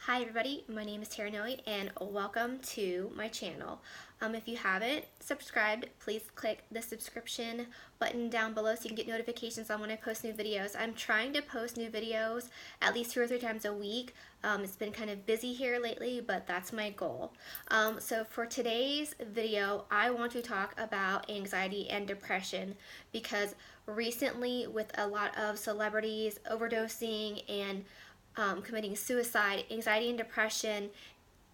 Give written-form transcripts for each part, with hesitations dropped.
Hi everybody, my name is Tara Noe and welcome to my channel. If you haven't subscribed, please click the subscription button down below so you can get notifications on when I post new videos. I'm trying to post new videos at least 2 or 3 times a week. It's been kind of busy here lately, but that's my goal. So for today's video, I want to talk about anxiety and depression because recently with a lot of celebrities overdosing and committing suicide, anxiety and depression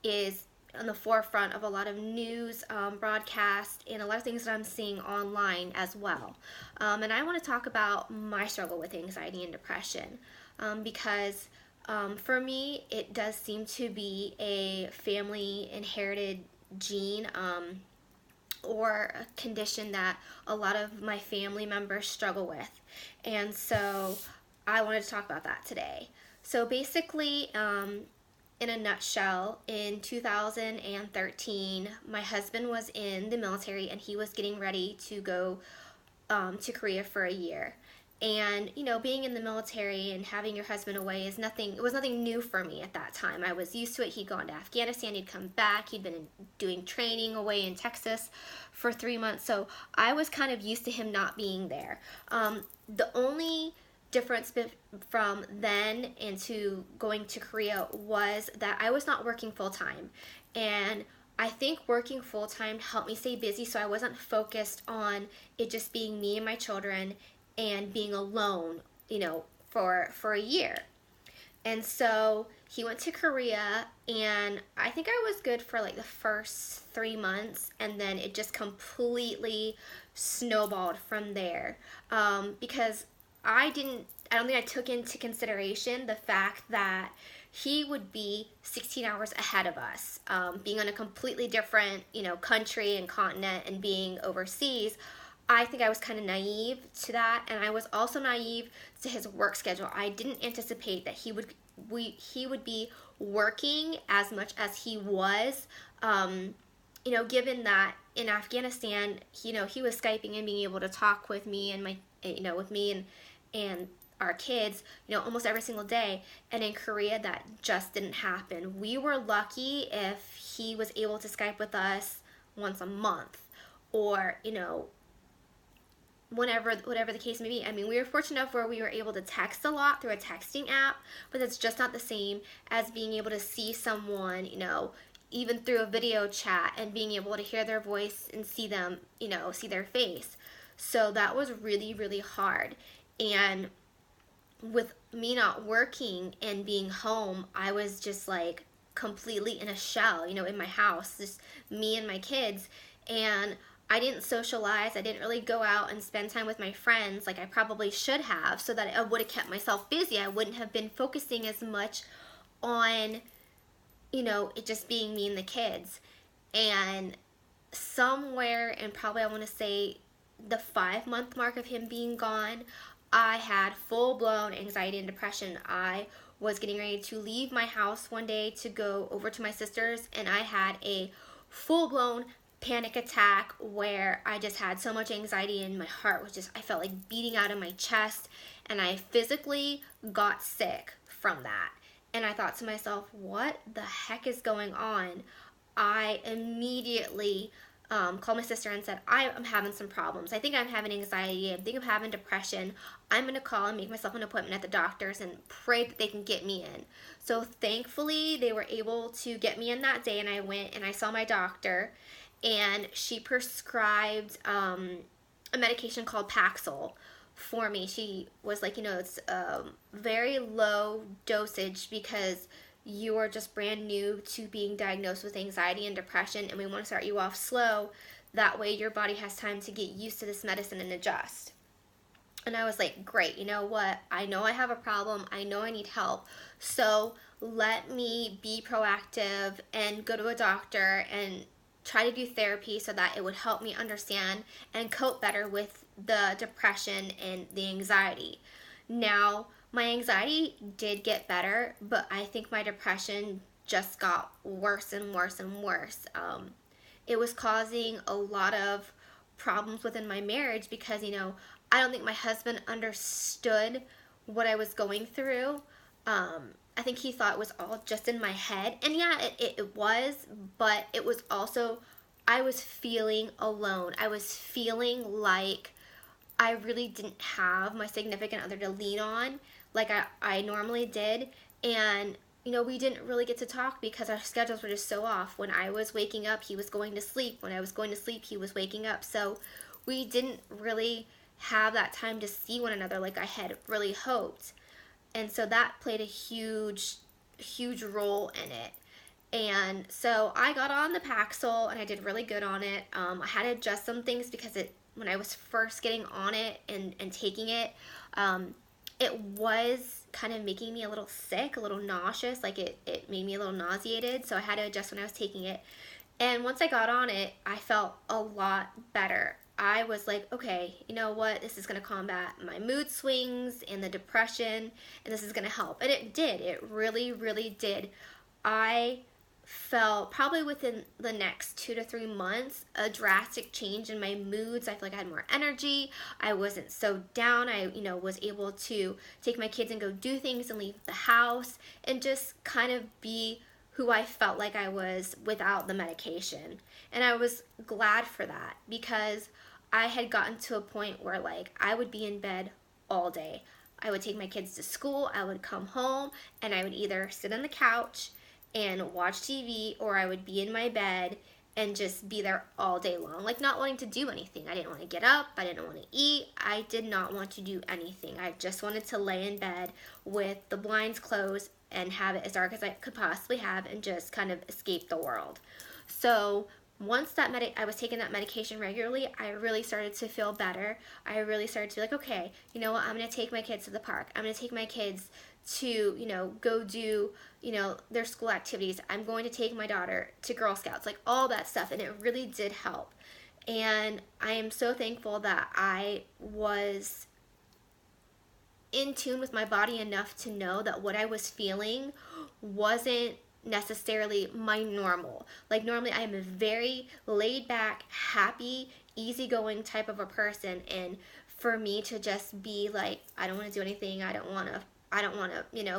is on the forefront of a lot of news broadcasts and a lot of things that I'm seeing online as well. And I want to talk about my struggle with anxiety and depression because for me, it does seem to be a family inherited gene or a condition that a lot of my family members struggle with. And so I wanted to talk about that today. So basically, in a nutshell, in 2013, my husband was in the military and he was getting ready to go to Korea for a year. And being in the military and having your husband away is nothing. It was nothing new for me at that time. I was used to it. He'd gone to Afghanistan. He'd come back. He'd been doing training away in Texas for 3 months. So I was kind of used to him not being there. The only difference from then and to going to Korea was that I was not working full time, and I think working full time helped me stay busy, so I wasn't focused on it just being me and my children and being alone, for a year. And so he went to Korea, and I think I was good for like the first 3 months, and then it just completely snowballed from there because I don't think I took into consideration the fact that he would be 16 hours ahead of us, being on a completely different, country and continent and being overseas. I think I was kind of naive to that, and I was also naive to his work schedule. I didn't anticipate that he would be working as much as he was, given that in Afghanistan, he was Skyping and being able to talk with me and and our kids, almost every single day. And in Korea, that just didn't happen. We were lucky if he was able to Skype with us once a month, or whatever the case may be. I mean, we were fortunate enough where we were able to text a lot through a texting app, but that's just not the same as being able to see someone, even through a video chat and being able to hear their voice and see them, see their face. So that was really, really hard. And with me not working and being home, I was just like completely in a shell, in my house, just me and my kids. And I didn't socialize. I didn't really go out and spend time with my friends like I probably should have, so that I would have kept myself busy. I wouldn't have been focusing as much on, it just being me and the kids. And somewhere, and probably I want to say the 5-month mark of him being gone, I had full-blown anxiety and depression. I was getting ready to leave my house one day to go over to my sister's, and I had a full-blown panic attack where I just had so much anxiety, and my heart was just, I felt like beating out of my chest, and I physically got sick from that. And I thought to myself, what the heck is going on? I immediately called my sister and said, I'm having some problems. I think I'm having anxiety. I think I'm having depression. I'm going to call and make myself an appointment at the doctor's and pray that they can get me in. So thankfully, they were able to get me in that day, and I went and I saw my doctor, and she prescribed a medication called Paxil for me. She was like, it's very low dosage because you are just brand new to being diagnosed with anxiety and depression, and we want to start you off slow. That way your body has time to get used to this medicine and adjust. And I was like, great, you know what? I know I have a problem. I know I need help. So let me be proactive and go to a doctor and try to do therapy so that it would help me understand and cope better with the depression and the anxiety. Now, my anxiety did get better, but I think my depression just got worse and worse and worse. It was causing a lot of problems within my marriage because, I don't think my husband understood what I was going through. I think he thought it was all just in my head. And yeah, it was, but it was also, I was feeling alone. I was feeling like I really didn't have my significant other to lean on like I normally did. And, we didn't really get to talk because our schedules were just so off. When I was waking up, he was going to sleep. When I was going to sleep, he was waking up. So we didn't really have that time to see one another like I had really hoped. And so that played a huge, huge role in it. And so I got on the Paxil and I did really good on it. I had to adjust some things because when I was first getting on it and taking it, it was kind of making me a little sick, a little nauseous, like it made me a little nauseated. So I had to adjust when I was taking it. And once I got on it, I felt a lot better. I was like, okay, you know what? This is going to combat my mood swings and the depression, and this is going to help. And it did. It really, really did. I felt probably within the next 2 to 3 months a drastic change in my moods. I feel like I had more energy. I wasn't so down. I was able to take my kids and go do things and leave the house and just kind of be who I felt like I was without the medication. And I was glad for that because I had gotten to a point where like I would be in bed all day. I would take my kids to school, I would come home, and I would either sit on the couch and watch TV, or I would be in my bed and just be there all day long, like not wanting to do anything. I didn't want to get up, I didn't want to eat, I did not want to do anything. I just wanted to lay in bed with the blinds closed and have it as dark as I could possibly have and just kind of escape the world. So once I was taking that medication regularly, I really started to feel better. I really started to be like, okay, you know what, I'm going to take my kids to the park. I'm going to take my kids to, go do, their school activities. I'm going to take my daughter to Girl Scouts, like all that stuff. And it really did help. And I am so thankful that I was in tune with my body enough to know that what I was feeling wasn't necessarily my normal. Like normally I am a very laid back, happy, easygoing type of a person, and for me to just be like, I don't want to do anything, I don't want to,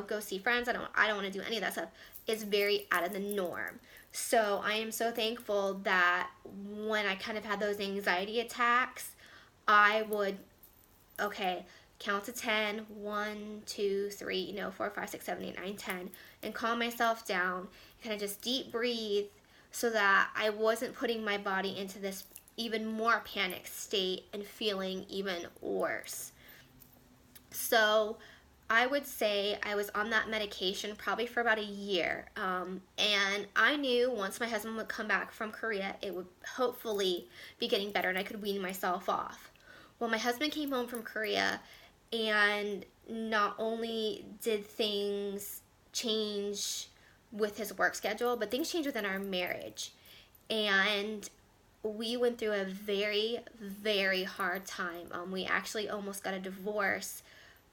go see friends, I don't want to do any of that stuff, is very out of the norm. So I am so thankful that when I kind of had those anxiety attacks, I would, okay, count to 10, 1, 2, 3, 4, 5, 6, 7, 8, 9, 10, and calm myself down, kind of just deep breathe so that I wasn't putting my body into this even more panic state and feeling even worse. So I would say I was on that medication probably for about a year. And I knew once my husband would come back from Korea, it would hopefully be getting better and I could wean myself off. Well, my husband came home from Korea, and not only did things change with his work schedule, but things changed within our marriage. And we went through a very, very hard time. We actually almost got a divorce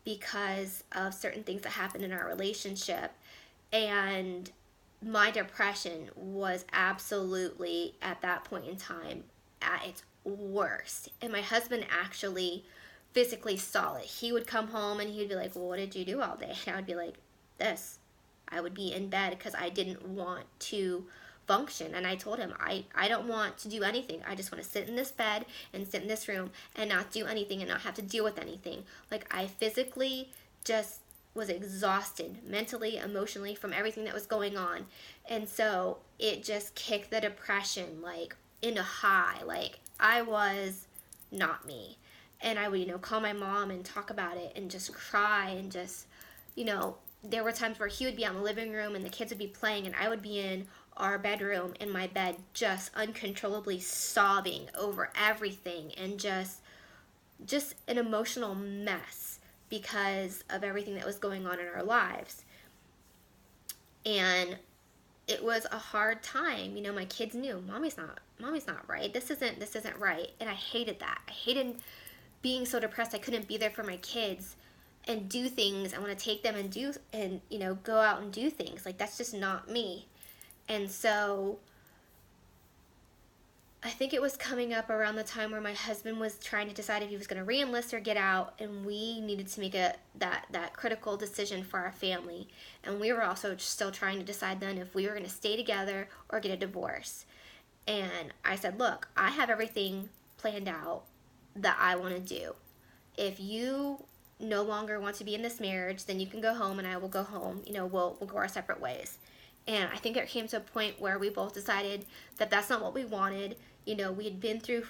because of certain things that happened in our relationship. And my depression was absolutely, at that point in time, at its worst. And my husband actually physically saw it. He would come home and he would be like, well, what did you do all day? And I would be like, this. I would be in bed because I didn't want to function. And I told him, I don't want to do anything. I just want to sit in this bed and sit in this room and not do anything and not have to deal with anything. Like I physically just was exhausted mentally, emotionally from everything that was going on. And so it just kicked the depression like into high. Like I was not me. And I would, call my mom and talk about it and just cry and just, there were times where he would be out in the living room and the kids would be playing and I would be in our bedroom in my bed just uncontrollably sobbing over everything and just an emotional mess because of everything that was going on in our lives. And it was a hard time. My kids knew mommy's not right. This isn't right. And I hated that. I hated being so depressed I couldn't be there for my kids and do things. I want to take them and go out and do things. Like that's just not me. And so I think it was coming up around the time where my husband was trying to decide if he was going to re-enlist or get out, and we needed to make that critical decision for our family. And we were also still trying to decide then if we were going to stay together or get a divorce. And I said, look, I have everything planned out that I want to do. If you no longer want to be in this marriage, then you can go home and I will go home. We'll go our separate ways. And I think it came to a point where we both decided that that's not what we wanted. We had been through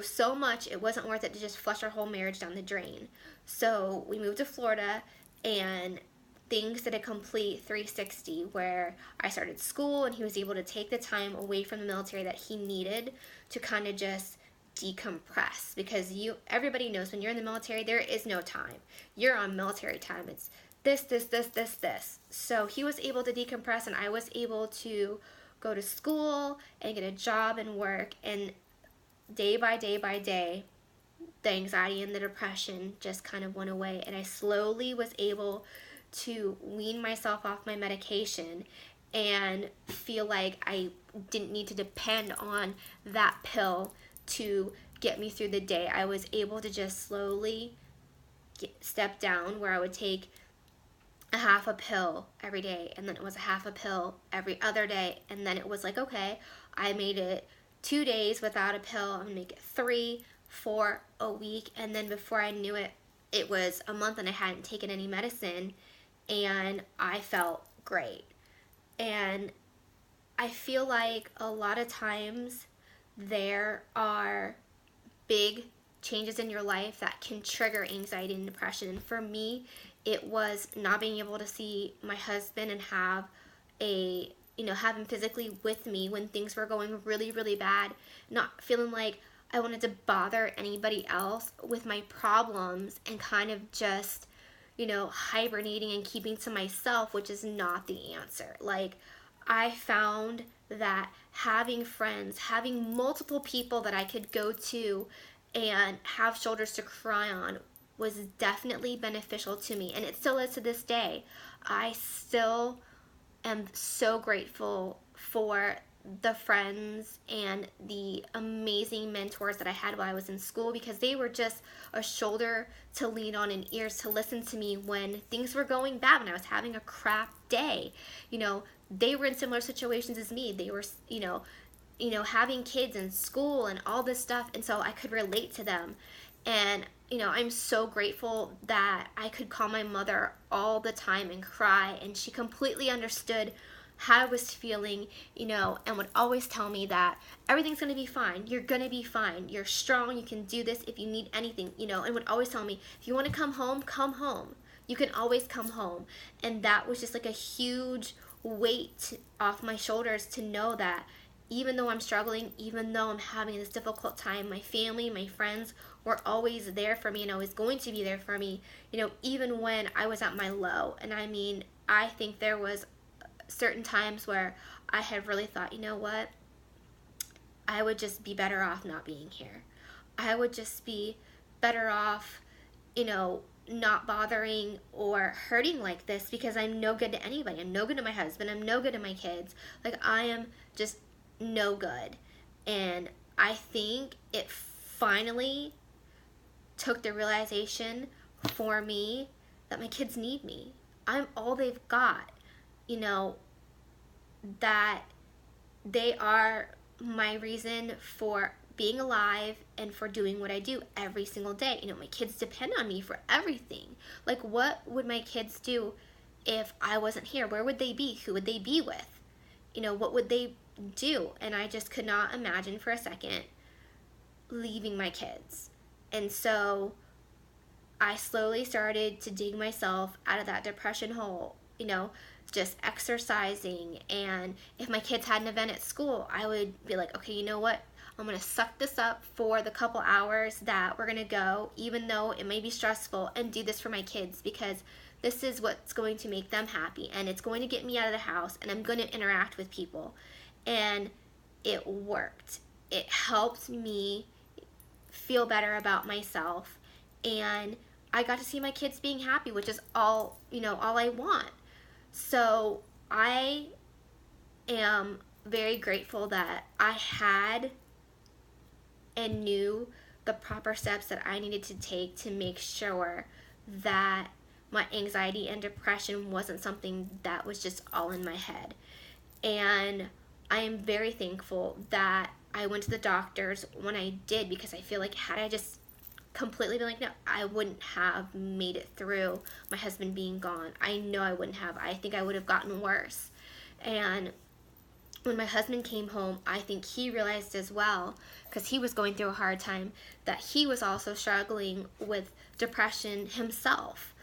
so much, it wasn't worth it to just flush our whole marriage down the drain. So we moved to Florida, and things did a complete 360 where I started school and he was able to take the time away from the military that he needed to kind of just decompress, because everybody knows when you're in the military there is no time. You're on military time. It's this. So he was able to decompress, and I was able to go to school and get a job and work, and day by day the anxiety and the depression just kind of went away, and I slowly was able to wean myself off my medication and feel like I didn't need to depend on that pill to get me through the day. I was able to just slowly step down, where I would take a half a pill every day, and then it was a half a pill every other day, and then it was like, okay, I made it 2 days without a pill, I'm gonna make it 3, 4 a week, and then before I knew it, it was a month and I hadn't taken any medicine, and I felt great. And I feel like a lot of times there are big changes in your life that can trigger anxiety and depression. And for me, it was not being able to see my husband and have him physically with me when things were going really, really bad, not feeling like I wanted to bother anybody else with my problems, and kind of just, hibernating and keeping to myself, which is not the answer. Like, I found that having friends, having multiple people that I could go to and have shoulders to cry on, was definitely beneficial to me, and it still is to this day. I still am so grateful for the friends and the amazing mentors that I had while I was in school, because they were just a shoulder to lean on and ears to listen to me when things were going bad, when I was having a crap day. They were in similar situations as me. They were, having kids in school and all this stuff, and so I could relate to them. And I'm so grateful that I could call my mother all the time and cry, and she completely understood how I was feeling, and would always tell me that everything's going to be fine. You're going to be fine. You're strong. You can do this if you need anything, and would always tell me, if you want to come home. You can always come home. And that was just like a huge weight off my shoulders to know that even though I'm struggling, even though I'm having this difficult time, my family, my friends were always there for me and always going to be there for me, even when I was at my low. And I think there was certain times where I had really thought, you know what, I would just be better off not being here. I would just be better off, not bothering or hurting like this, because I'm no good to anybody. I'm no good to my husband. I'm no good to my kids. Like, I am just no good. And I think it finally took the realization for me that my kids need me. I'm all they've got. That they are my reason for being alive and for doing what I do every single day. My kids depend on me for everything. Like, what would my kids do if I wasn't here? Where would they be? Who would they be with? What would they do? And I just could not imagine for a second leaving my kids. And so I slowly started to dig myself out of that depression hole, just exercising. And if my kids had an event at school, I would be like, okay, you know what? I'm going to suck this up for the couple hours that we're going to go, even though it may be stressful, and do this for my kids, because this is what's going to make them happy, and it's going to get me out of the house, and I'm going to interact with people. And it worked. It helped me feel better about myself, and I got to see my kids being happy, which is all I want. So I am very grateful that I had and knew the proper steps that I needed to take to make sure that my anxiety and depression wasn't something that was just all in my head. And I am very thankful that I went to the doctors when I did, because I feel like had I just completely been like, no, I wouldn't have made it through my husband being gone. I know I wouldn't have. I think I would have gotten worse. And when my husband came home, I think he realized as well, because he was going through a hard time, that he was also struggling with depression himself.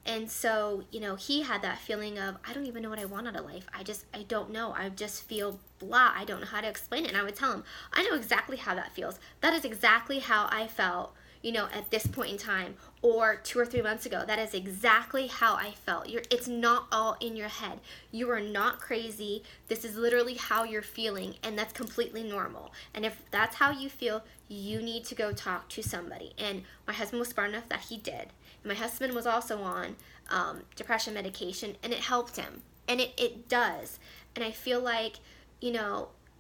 And so, he had that feeling of, I don't even know what I want out of life. I don't know. I just feel blah. I don't know how to explain it. And I would tell him, I know exactly how that feels. That is exactly how I felt, at this point in time, or 2 or 3 months ago. That is exactly how I felt. It's not all in your head. You are not crazy. This is literally how you're feeling, and that's completely normal. And if that's how you feel, you need to go talk to somebody. And my husband was smart enough that he did. My husband was also on depression medication, and it helped him. And it does. And I feel like,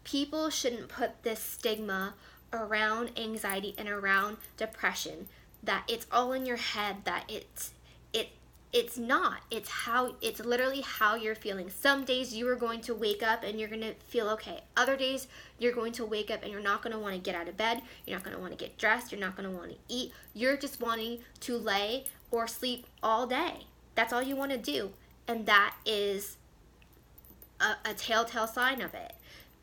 people shouldn't put this stigma around anxiety and around depression, that it's all in your head, that it's not. It's literally how you're feeling. Some days you are going to wake up and you're going to feel okay. Other days you're going to wake up and you're not going to want to get out of bed. You're not going to want to get dressed. You're not going to want to eat. You're just wanting to lay or sleep all day. That's all you want to do. And that is a telltale sign of it.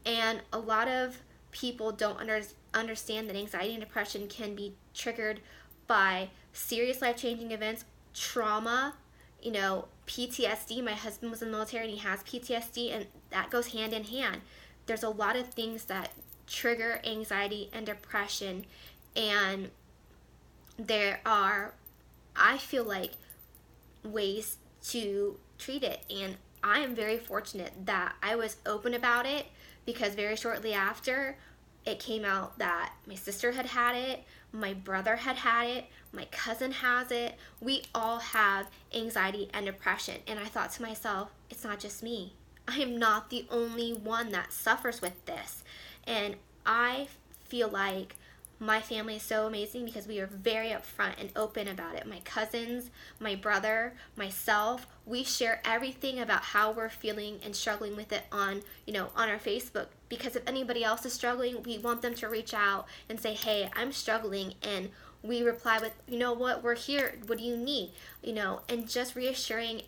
And a lot of people don't understand that anxiety and depression can be triggered by serious life-changing events, trauma, PTSD. My husband was in the military and he has PTSD, and that goes hand in hand. There's a lot of things that trigger anxiety and depression, and there are, I feel like, ways to treat it. And I am very fortunate that I was open about it, because very shortly after, it came out that my sister had it, my brother had it, my cousin has it. We all have anxiety and depression. And I thought to myself, it's not just me. I am not the only one that suffers with this. And I feel like my family is so amazing, because we are very upfront and open about it. My cousins, my brother, myself, we share everything about how we're feeling and struggling with it on our Facebook. Because if anybody else is struggling, we want them to reach out and say, hey, I'm struggling. And we reply with, you know what, we're here. What do you need? And just reassuring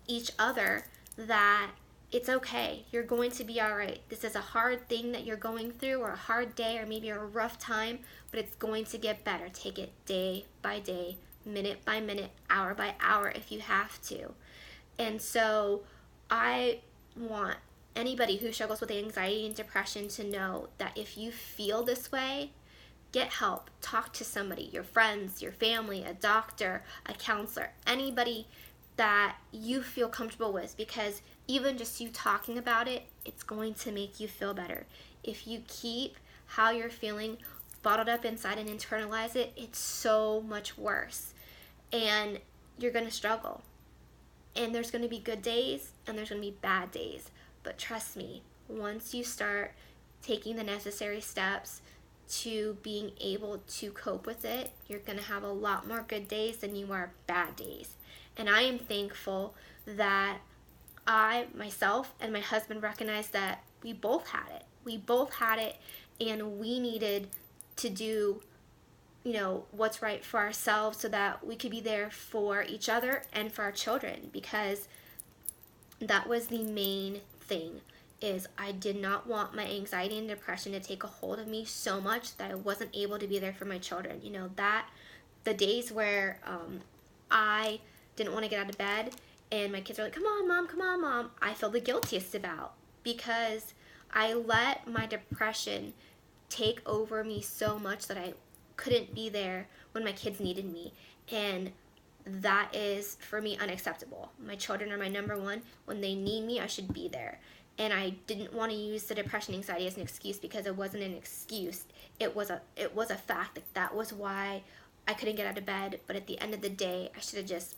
each other that it's okay. You're going to be all right. This is a hard thing that you're going through, or a hard day, or maybe a rough time, but it's going to get better. Take it day by day, minute by minute, hour by hour if you have to. And so I want anybody who struggles with anxiety and depression to know that if you feel this way, get help. Talk to somebody, your friends, your family, a doctor, a counselor, anybody that you feel comfortable with, because even just you talking about it, it's going to make you feel better. If you keep how you're feeling bottled up inside and internalize it, it's so much worse. And you're going to struggle. And there's going to be good days and there's going to be bad days. But trust me, once you start taking the necessary steps to being able to cope with it, you're going to have a lot more good days than you are bad days. And I am thankful that I, myself, and my husband recognized that we both had it. We both had it, and we needed to do, what's right for ourselves so that we could be there for each other and for our children, because that was the main thing, is I did not want my anxiety and depression to take a hold of me so much that I wasn't able to be there for my children. That the days where I didn't want to get out of bed and my kids are like, come on, mom, I feel the guiltiest about, because I let my depression take over me so much that I couldn't be there when my kids needed me. And that is, for me, unacceptable. My children are my number one. When they need me, I should be there. And I didn't want to use the depression anxiety as an excuse, because it wasn't an excuse. It was a fact that was why I couldn't get out of bed. But at the end of the day, I should have just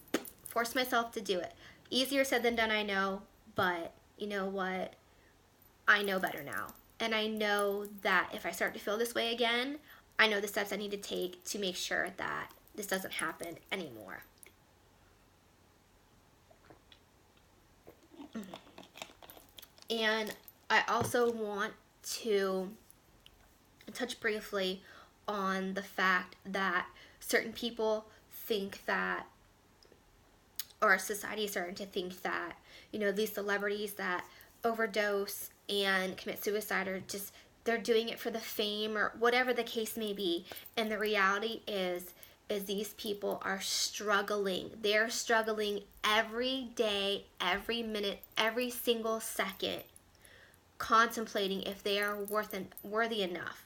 forced myself to do it. Easier said than done, I know, but you know what? I know better now. And I know that if I start to feel this way again, I know the steps I need to take to make sure that this doesn't happen anymore. And I also want to touch briefly on the fact that certain people think that, or society is starting to think that, these celebrities that overdose and commit suicide are just, they're doing it for the fame or whatever the case may be. And the reality is these people are struggling. They're struggling every day, every minute, every single second, contemplating if they are worthy enough,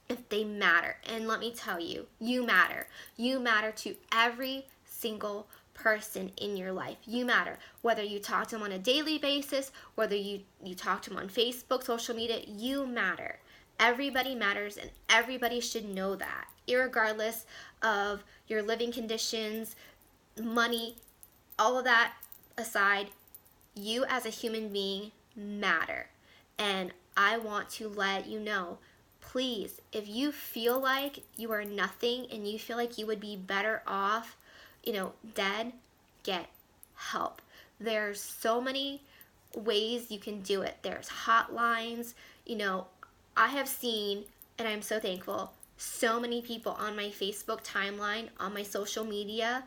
if they matter. And let me tell you, you matter. You matter to every single person in your life. You matter. Whether you talk to them on a daily basis, whether you talk to them on Facebook, social media, you matter. Everybody matters, and everybody should know that, irregardless of your living conditions, money, all of that aside, you as a human being matter. And I want to let you know, please, if you feel like you are nothing and you feel like you would be better off, dead, get help. There's so many ways you can do it. There's hotlines. I have seen, and I'm so thankful, so many people on my Facebook timeline, on my social media,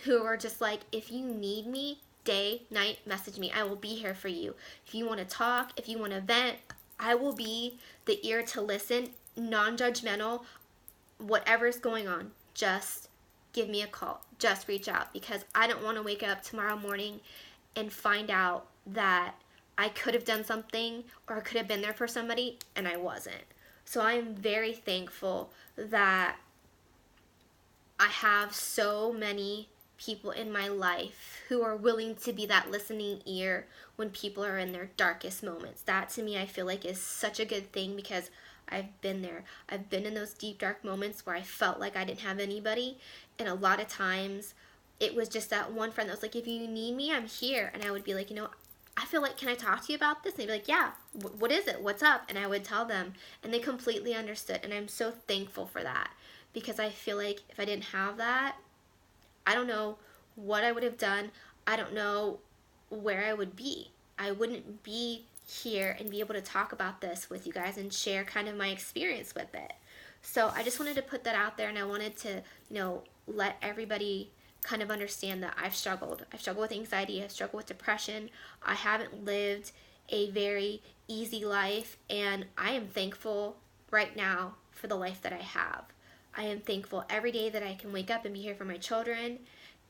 who are just like, if you need me, day, night, message me. I will be here for you. If you want to talk, if you want to vent, I will be the ear to listen, non-judgmental, whatever's going on. Just give me a call. Just reach out, because I don't want to wake up tomorrow morning and find out that I could have done something or I could have been there for somebody and I wasn't. So I am very thankful that I have so many people in my life who are willing to be that listening ear when people are in their darkest moments. That, to me, I feel like is such a good thing, because I've been there. I've been in those deep, dark moments where I felt like I didn't have anybody. And a lot of times it was just that one friend that was like, if you need me, I'm here. And I would be like, I feel like, can I talk to you about this? And they'd be like, yeah, what is it? What's up? And I would tell them, and they completely understood. And I'm so thankful for that, because I feel like if I didn't have that, I don't know what I would have done. I don't know where I would be. I wouldn't be here and be able to talk about this with you guys and share kind of my experience with it. So I just wanted to put that out there, and I wanted to, let everybody kind of understand that I've struggled. I've struggled with anxiety. I've struggled with depression. I haven't lived a very easy life, and I am thankful right now for the life that I have. I am thankful every day that I can wake up and be here for my children.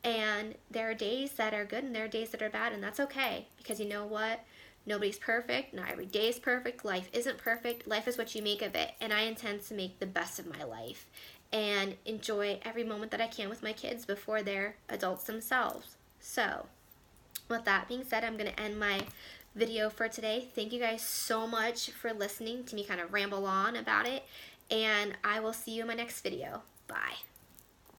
And there are days that are good and there are days that are bad, and that's okay, because you know what? Nobody's perfect. Not every day is perfect. Life isn't perfect. Life is what you make of it. And I intend to make the best of my life and enjoy every moment that I can with my kids before they're adults themselves. So, with that being said, I'm going to end my video for today. Thank you guys so much for listening to me kind of ramble on about it. And I will see you in my next video. Bye.